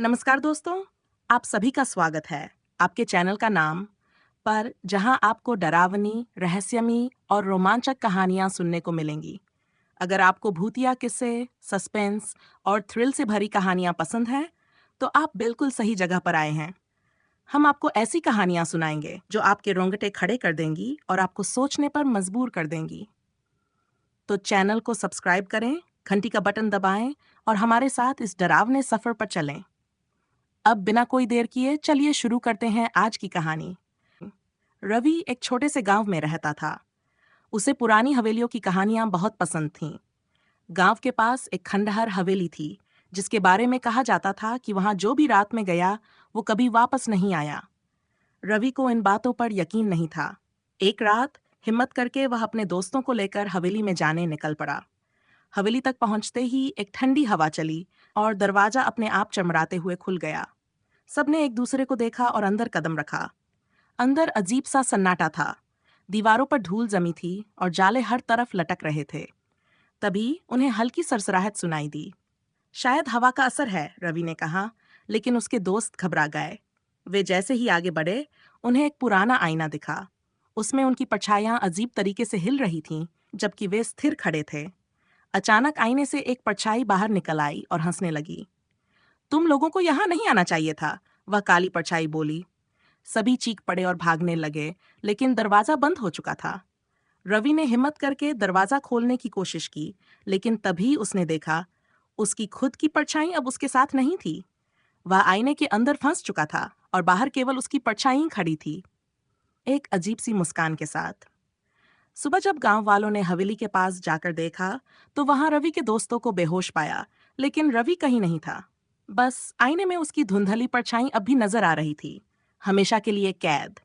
नमस्कार दोस्तों, आप सभी का स्वागत है आपके चैनल का नाम पर जहां आपको डरावनी, रहस्यमयी और रोमांचक कहानियां सुनने को मिलेंगी। अगर आपको भूतिया किस्से, सस्पेंस और थ्रिल से भरी कहानियां पसंद हैं, तो आप बिल्कुल सही जगह पर आए हैं। हम आपको ऐसी कहानियां सुनाएंगे जो आपके रोंगटे खड़े कर देंगी और आपको सोचने पर मजबूर कर देंगी। तो चैनल को सब्सक्राइब करें, घंटी का बटन दबाएं और हमारे साथ इस डरावने सफर पर चलें। अब बिना कोई देर किए चलिए शुरू करते हैं आज की कहानी। रवि एक छोटे से गांव में रहता था। उसे पुरानी हवेलियों की कहानियां बहुत पसंद थीं। गांव के पास एक खंडहर हवेली थी, जिसके बारे में कहा जाता था कि वहां जो भी रात में गया वो कभी वापस नहीं आया। रवि को इन बातों पर यकीन नहीं था। एक रात हिम्मत करके वह अपने दोस्तों को लेकर हवेली में जाने निकल पड़ा। हवेली तक पहुंचते ही एक ठंडी हवा चली और दरवाजा अपने आप चमराते हुए खुल गया। सबने एक दूसरे को देखा और अंदर कदम रखा। अंदर अजीब सा सन्नाटा था। दीवारों पर धूल जमी थी और जाले हर तरफ लटक रहे थे। तभी उन्हें हल्की सरसराहट सुनाई दी। शायद हवा का असर है, रवि ने कहा, लेकिन उसके दोस्त घबरा गए। वे जैसे ही आगे बढ़े, उन्हें एक पुराना आईना दिखा। उसमें उनकी परछाइयां अजीब तरीके से हिल रही थीं, जबकि वे स्थिर खड़े थे। अचानक आईने से एक परछाई बाहर निकल आई और हंसने लगी। तुम लोगों को यहाँ नहीं आना चाहिए था, वह काली परछाई बोली। सभी चीख पड़े और भागने लगे, लेकिन दरवाजा बंद हो चुका था। रवि ने हिम्मत करके दरवाजा खोलने की कोशिश की, लेकिन तभी उसने देखा उसकी खुद की परछाई अब उसके साथ नहीं थी। वह आईने के अंदर फंस चुका था और बाहर केवल उसकी परछाई खड़ी थी, एक अजीब सी मुस्कान के साथ। सुबह जब गांव वालों ने हवेली के पास जाकर देखा, तो वहां रवि के दोस्तों को बेहोश पाया, लेकिन रवि कहीं नहीं था। बस आईने में उसकी धुंधली परछाई अब भी नजर आ रही थी, हमेशा के लिए कैद।